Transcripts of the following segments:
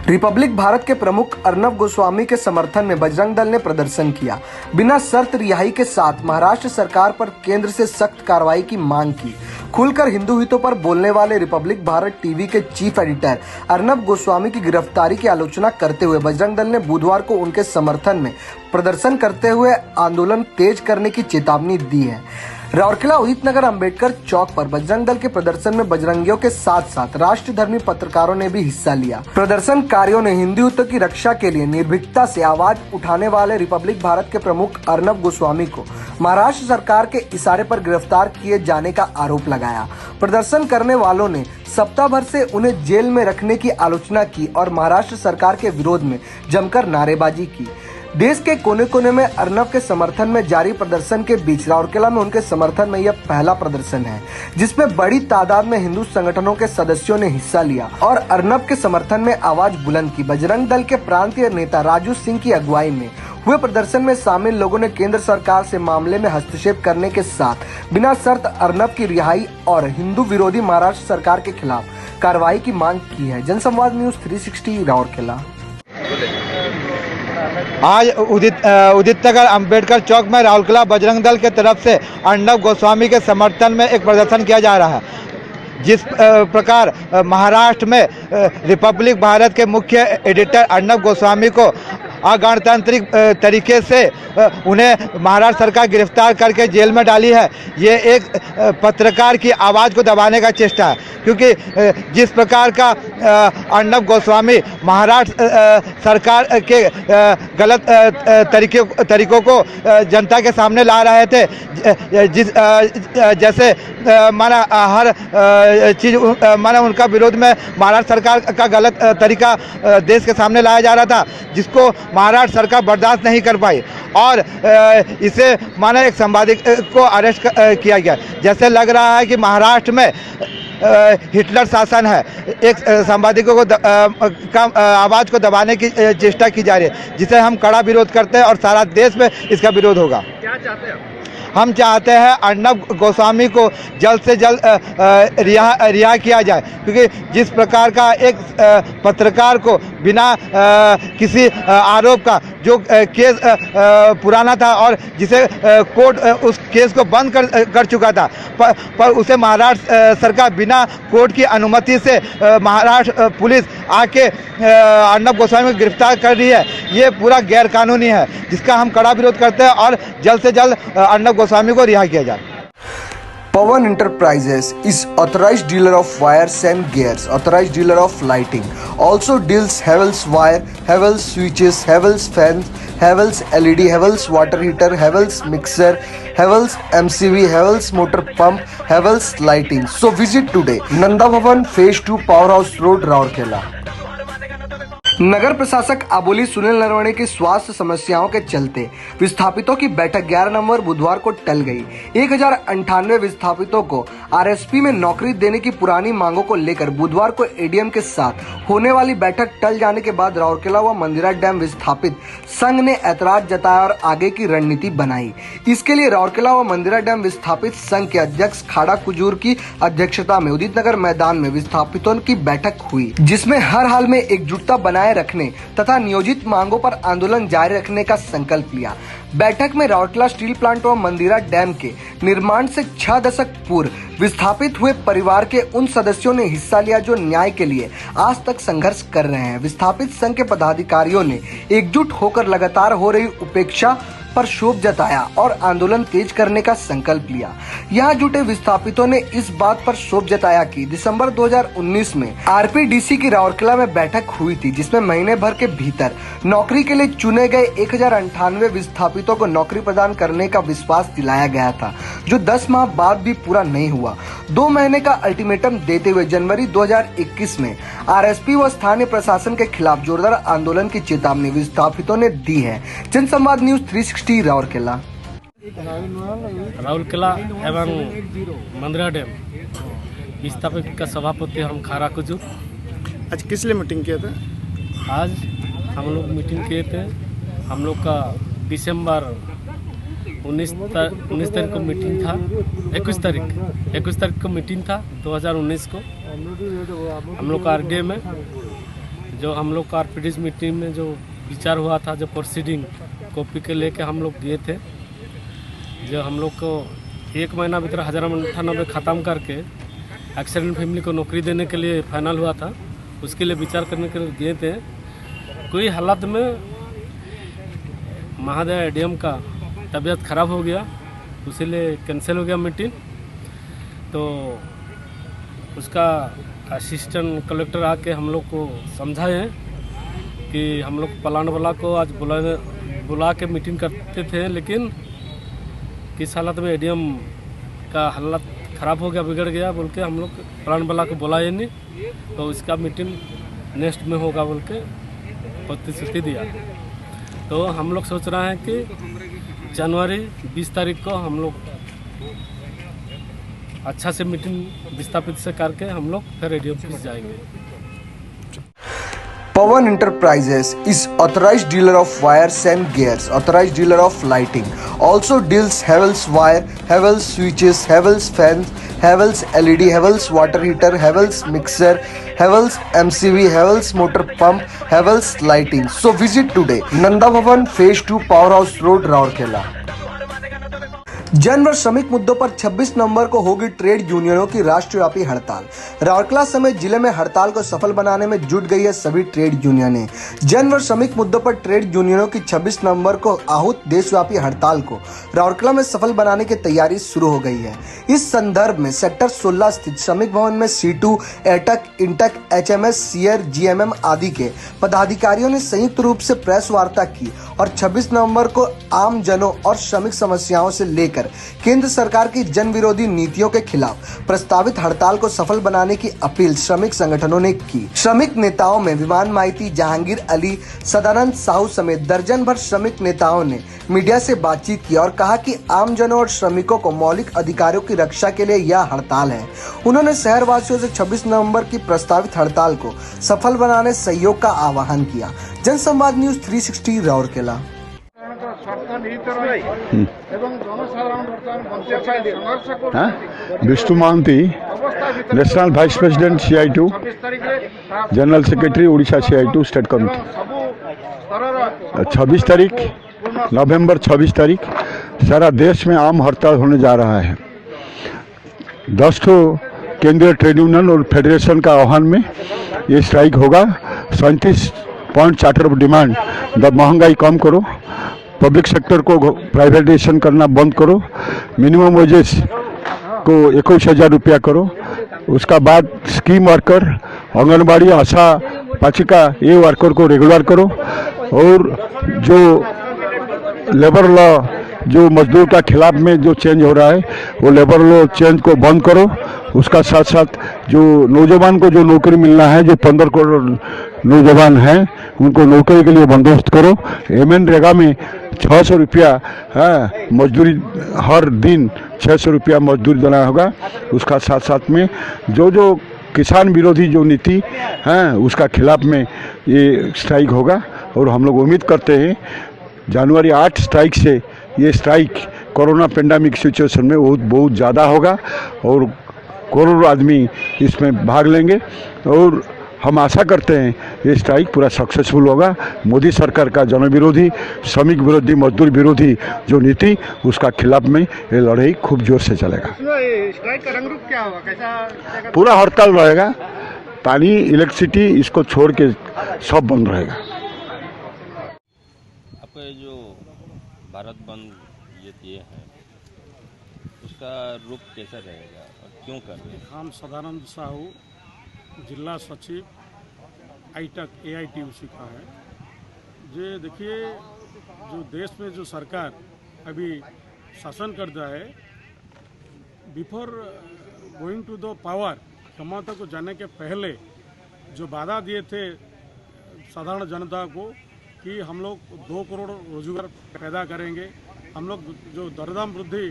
Republic Bharat के प्रमुख अर्नब गोस्वामी के समर्थन में बजरंग दल ने प्रदर्शन किया। बिना शर्त रिहाई के साथ महाराष्ट्र सरकार पर केंद्र से सख्त कार्रवाई की मांग की। खुलकर हिंदू हितों पर बोलने वाले रिपब्लिक भारत टीवी के चीफ एडिटर अर्नब गोस्वामी की गिरफ्तारी की आलोचना करते हुए बजरंग दल ने बुधवार को उनके समर्थन में प्रदर्शन करते हुए आंदोलन तेज करने की चेतावनी दी है। राउरकेला उदित नगर अम्बेडकर चौक पर बजरंग दल के प्रदर्शन में बजरंगियों के साथ साथ राष्ट्रधर्मी पत्रकारों ने भी हिस्सा लिया। प्रदर्शनकारियों ने हिंदू हितों की रक्षा के लिए निर्भीकता से आवाज उठाने वाले रिपब्लिक भारत के प्रमुख अर्नब गोस्वामी को महाराष्ट्र सरकार के इशारे पर गिरफ्तार किए जाने का आरोप लगाया। प्रदर्शन करने वालों ने सप्ताह भर से उन्हें जेल में रखने की आलोचना की और महाराष्ट्र सरकार के विरोध में जमकर नारेबाजी की। देश के कोने कोने में अर्नब के समर्थन में जारी प्रदर्शन के बीच राउरकेला में उनके समर्थन में यह पहला प्रदर्शन है, जिसमें बड़ी तादाद में हिंदू संगठनों के सदस्यों ने हिस्सा लिया और अर्नब के समर्थन में आवाज बुलंद की। बजरंग दल के प्रांतीय नेता राजू सिंह की अगुवाई में हुए प्रदर्शन में शामिल लोगों ने केंद्र सरकार से मामले में हस्तक्षेप करने के साथ बिना शर्त अर्नब की रिहाई और हिंदू विरोधी महाराष्ट्र सरकार के खिलाफ कार्रवाई की मांग की है। जनसंवाद न्यूज 360 राउरकेला। आज उदित नगर अम्बेडकर चौक में राउरकेला बजरंग दल के तरफ से अर्नब गोस्वामी के समर्थन में एक प्रदर्शन किया जा रहा है। जिस प्रकार महाराष्ट्र में रिपब्लिक भारत के मुख्य एडिटर अर्नब गोस्वामी को अगणतांत्रिक तरीके से उन्हें महाराष्ट्र सरकार गिरफ्तार करके जेल में डाली है, ये एक पत्रकार की आवाज़ को दबाने का चेष्टा है। क्योंकि जिस प्रकार का अर्नब गोस्वामी महाराष्ट्र सरकार के गलत तरीकों को जनता के सामने ला रहे थे, जैसे माना हर चीज़ माना उनका विरोध में महाराष्ट्र सरकार का गलत तरीका देश के सामने लाया जा रहा था, जिसको महाराष्ट्र सरकार बर्दाश्त नहीं कर पाई और इसे माना एक संवादक को अरेस्ट किया गया। जैसे लग रहा है कि महाराष्ट्र में हिटलर शासन है। एक संवादकों को आवाज़ को दबाने की चेष्टा की जा रही है, जिसे हम कड़ा विरोध करते हैं और सारा देश में इसका विरोध होगा। क्या चाहते हैं? हम चाहते हैं अर्नब गोस्वामी को जल्द से जल्द रिहा किया जाए, क्योंकि जिस प्रकार का एक पत्रकार को बिना किसी आरोप का जो केस पुराना था और जिसे कोर्ट उस केस को बंद कर चुका था, पर उसे महाराष्ट्र सरकार बिना कोर्ट की अनुमति से महाराष्ट्र पुलिस आके अर्नब गोस्वामी को गिरफ्तार कर रही है, ये पूरा गैर कानूनी है, जिसका हम कड़ा विरोध करते हैं और जल्द से जल्द अर्नब गोस्वामी को रिहा किया जाए। Pawan Enterprises is authorized dealer of wires and gears, authorized dealer of lighting. Also deals Havells wire, Havells switches, Havells fans, Havells LED, Havells water heater, Havells mixer, Havells MCV, Havells motor pump, Havells lighting. So visit today. Nanda Bhavan Phase 2 Powerhouse Road, Raurkela. नगर प्रशासक अबोली सुनील नरवणे की स्वास्थ्य समस्याओं के चलते विस्थापितों की बैठक 11 नवंबर बुधवार को टल गई। 1098 विस्थापितों को आरएसपी में नौकरी देने की पुरानी मांगों को लेकर बुधवार को एडीएम के साथ होने वाली बैठक टल जाने के बाद राउरकेला व मंदिरा डैम विस्थापित संघ ने ऐतराज जताया और आगे की रणनीति बनाई। इसके लिए राउरकेला व मंदिरा डैम विस्थापित संघ के अध्यक्ष खाड़ा कुजूर की अध्यक्षता में उदित नगर मैदान में विस्थापितों की बैठक हुई, जिसमें हर हाल में एकजुटता बनाए रखने तथा नियोजित मांगों पर आंदोलन जारी रखने का संकल्प लिया। बैठक में राउरकेला स्टील प्लांट व मंदिरा डैम के निर्माण से 6 दशक पूर्व विस्थापित हुए परिवार के उन सदस्यों ने हिस्सा लिया जो न्याय के लिए आज तक संघर्ष कर रहे हैं। विस्थापित संघ के पदाधिकारियों ने एकजुट होकर लगातार हो रही उपेक्षा पर क्षोभ जताया और आंदोलन तेज करने का संकल्प लिया। यहाँ जुटे विस्थापितों ने इस बात पर क्षोभ जताया कि दिसंबर 2019 में आरपीडीसी की राउरकेला में बैठक हुई थी, जिसमें महीने भर के भीतर नौकरी के लिए चुने गए 1098 विस्थापितों को नौकरी प्रदान करने का विश्वास दिलाया गया था, जो 10 माह बाद भी पूरा नहीं हुआ। 2 महीने का अल्टीमेटम देते हुए जनवरी 2021 में आरएसपी व स्थानीय प्रशासन के खिलाफ जोरदार आंदोलन की चेतावनी विस्थापितों ने दी है। जनसंवाद न्यूज 360 राउरकेला। राउरकेला एवं मंदिरा डैम विस्थापित का सभापति हम खाड़ा कुजूर। आज किस लिए मीटिंग किया था? आज हम लोग मीटिंग किए थे। हम लोग का दिसंबर 19 तारीख को मीटिंग था, 21 तारीख को मीटिंग था 2019 को। हम लोग का आरडीए में जो हम लोग का आरपीडीएस मीटिंग में जो विचार हुआ था, जो प्रोसीडिंग कॉपी के लेके हम लोग गए थे, जो हम लोग को 1 महीना भीतर 1098 ख़त्म करके एक्सीडेंट फैमिली को नौकरी देने के लिए फाइनल हुआ था, उसके लिए विचार करने के लिए गए थे। कोई हालत में महादया एडीएम का तबीयत ख़राब हो गया, इसीलिए कैंसिल हो गया मीटिंग। तो उसका असिस्टेंट कलेक्टर आके हम लोग को समझाए कि हम लोग प्लांट वाला को आज बुला के मीटिंग करते थे, लेकिन किस हालत में एडीएम का हालत ख़राब हो गया, बिगड़ गया बोल के हम लोग प्लांट वाला को बुलाए नहीं, तो इसका मीटिंग नेक्स्ट में होगा बोल के प्रतिश्रुति दिया। तो हम लोग सोच रहे हैं कि जनवरी 20 तारीख को हम लोग अच्छा से मीटिंग विस्थापित से करके हम लोग फिर रेडियो ऑफिस जाएंगे। Pawan Enterprises is authorized dealer of wires and gears, authorized dealer of lighting. Also deals Havells wire, Havells switches, Havells fans, Havells LED, Havells water heater, Havells mixer, Havells MCV, Havells motor pump, Havells lighting. So visit today. Nanda Bhavan Phase 2 Powerhouse Road, Rourkela. जन व श्रमिक मुद्दों पर 26 नवंबर को होगी trade यूनियनों की राष्ट्रव्यापी हड़ताल। राउरकेला समेत जिले में हड़ताल को सफल बनाने में जुट गई है सभी ट्रेड यूनियनें। जन व श्रमिक मुद्दों पर ट्रेड यूनियनों की 26 नवंबर को आहूत देशव्यापी हड़ताल को राउरकेला में सफल बनाने की तैयारी शुरू हो गई है। इस संदर्भ में सेक्टर 16 स्थित श्रमिक भवन में C2, एटक, इंटक, HMS, सीयर, GMM आदि के पदाधिकारियों ने संयुक्त रूप से प्रेस वार्ता की और 26 नवंबर को आम जनों और श्रमिक समस्याओं से लेकर केंद्र सरकार की जन विरोधी नीतियों के खिलाफ प्रस्तावित हड़ताल को सफल बनाने की अपील श्रमिक संगठनों ने की। श्रमिक नेताओं में विमान माइती, जहांगीर अली, सदानंद साहू समेत दर्जन भर श्रमिक नेताओं ने मीडिया से बातचीत की और कहा कि आमजनों और श्रमिकों को मौलिक अधिकारों की रक्षा के लिए यह हड़ताल है। उन्होंने शहरवासियों से 26 नवंबर की प्रस्तावित हड़ताल को सफल बनाने सहयोग का आह्वान किया। Jansamvad news 360 Rourkela. Vishnu Mahanti, national vice president CI2, general secretary Orissa CI2 state committee. 26 तारीख नवंबर 26 तारीख सारा देश में आम हड़ताल होने जा रहा है। 10 केंद्रीय ट्रेड यूनियन और फेडरेशन का आह्वान में ये स्ट्राइक होगा। 37 पॉइंट चार्टर ऑफ डिमांड, महंगाई कम करो, पब्लिक सेक्टर को प्राइवेटाइजेशन करना बंद करो, मिनिमम वेजेस को 21,000 रुपया करो, उसका बाद स्कीम वर्कर, आंगनबाड़ी, आशा, पाचिका ये वर्कर को रेगुलर करो, और जो लेबर लॉ जो मजदूर का खिलाफ में जो चेंज हो रहा है वो लेबर लॉ चेंज को बंद करो। उसका साथ साथ जो नौजवान को जो नौकरी मिलना है, जो 15 करोड़ नौजवान हैं उनको नौकरी के लिए बंदोबस्त करो। MNREGA में 600 रुपया मजदूरी, हर दिन 600 रुपया मजदूरी देना होगा। उसका साथ साथ में जो किसान विरोधी जो नीति है उसका खिलाफ में ये स्ट्राइक होगा। और हम लोग उम्मीद करते हैं जनवरी 8 स्ट्राइक से ये स्ट्राइक कोरोना पेंडेमिक सिचुएशन में बहुत ज़्यादा होगा और करोड़ों आदमी इसमें भाग लेंगे। और हम आशा करते हैं ये स्ट्राइक पूरा सक्सेसफुल होगा। मोदी सरकार का जन विरोधी, श्रमिक विरोधी, मजदूर विरोधी जो नीति उसका खिलाफ में ये लड़ाई खूब जोर से चलेगा। स्ट्राइक का रंग रूप क्या होगा, कैसा पूरा हड़ताल रहेगा, पानी, इलेक्ट्रिसिटी इसको छोड़ के सब बंद रहेगा। आपका जो भारत बंद ये दिए हैं उसका रूप कैसा रहेगा और क्यों कर रहे हैं? हम सदानंद साहू, जिला सचिव आईटक AITUC का है। ये देखिए, जो देश में जो सरकार अभी शासन करता है, before going to the power, क्षमता को जाने के पहले जो वादा दिए थे साधारण जनता को कि हम लोग 2 करोड़ रोजगार पैदा करेंगे, हम लोग जो दरदाम वृद्धि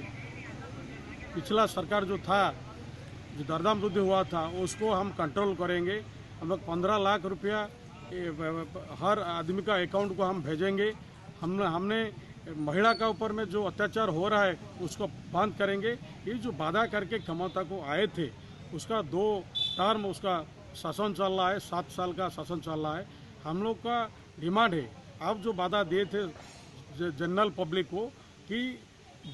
पिछला सरकार जो था, जो दरदाम वृद्धि हुआ था उसको हम कंट्रोल करेंगे, हम लोग 15 लाख रुपया हर आदमी का अकाउंट को हम भेजेंगे, हमने महिला का ऊपर में जो अत्याचार हो रहा है उसको बंद करेंगे। ये जो वादा करके क्षमता को आए थे उसका 2 टर्म उसका शासन चल रहा है, 7 साल का शासन चल रहा है। हम लोग का डिमांड है, आप जो वादा दिए थे जनरल पब्लिक को कि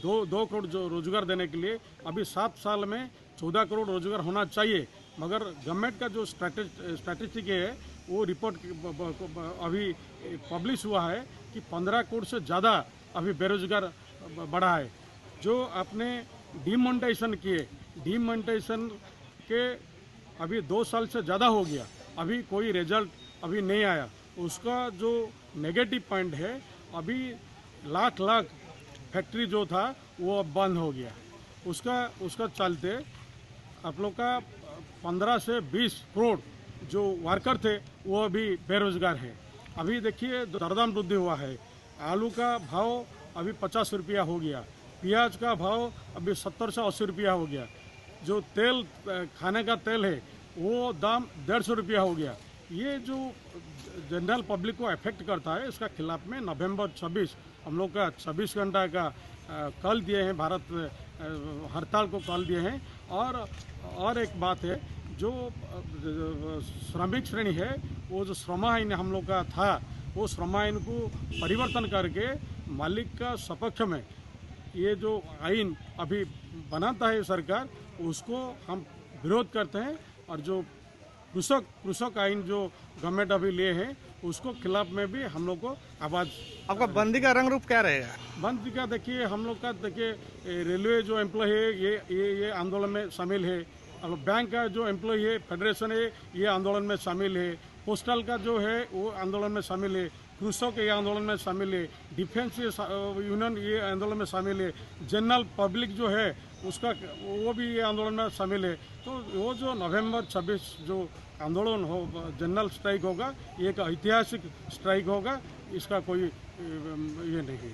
2 करोड़ जो रोजगार देने के लिए, अभी 7 साल में 14 करोड़ रोजगार होना चाहिए, मगर गवर्नमेंट का जो स्टैटिस्टिक है वो रिपोर्ट अभी पब्लिश हुआ है कि 15 करोड़ से ज़्यादा अभी बेरोजगार बढ़ा है। जो आपने डिमोनेटाइजेशन किए, डिमोनेटाइजेशन के अभी 2 साल से ज़्यादा हो गया, अभी कोई रिजल्ट अभी नहीं आया। उसका जो नेगेटिव पॉइंट है, अभी लाख फैक्ट्री जो था वो अब बंद हो गया। उसका चलते आप लोग का 15 से 20 करोड़ जो वर्कर थे वो अभी बेरोजगार है। अभी देखिए दरदाम वृद्धि हुआ है, आलू का भाव अभी 50 रुपया हो गया, प्याज का भाव अभी 70 से 80 रुपया हो गया, जो तेल खाने का तेल है वो दाम 150 रुपया हो गया। ये जो जनरल पब्लिक को अफेक्ट करता है, इसका खिलाफ में नवंबर 26 हम लोग का 26 घंटा का कल दिए हैं, भारत हड़ताल को कल दिए हैं। और एक बात है, जो श्रमिक श्रेणी है, वो जो श्रम आइन हम लोग का था, वो श्रम आइन को परिवर्तन करके मालिक का सपक्ष में ये जो आइन अभी बनाता है सरकार, उसको हम विरोध करते हैं। और जो कृषक आइन जो गवर्नमेंट अभी लिए हैं, उसको खिलाफ में भी हम लोग को आवाज़। आपका बंदी का रंग रूप क्या रहेगा? बंदी का देखिए, हम लोग का देखिए रेलवे जो एम्प्लॉय है ये आंदोलन में शामिल है, और बैंक का जो एम्प्लॉय है, फेडरेशन है, ये आंदोलन में शामिल है, पोस्टल का जो है वो आंदोलन में शामिल है, कृषक ये आंदोलन में शामिल है, डिफेंस यूनियन ये आंदोलन में शामिल है, जनरल पब्लिक जो है उसका वो भी ये आंदोलन में शामिल है। तो वो जो नवंबर 26 जो आंदोलन हो, जनरल स्ट्राइक होगा, ये एक ऐतिहासिक स्ट्राइक होगा, इसका कोई ये नहीं है।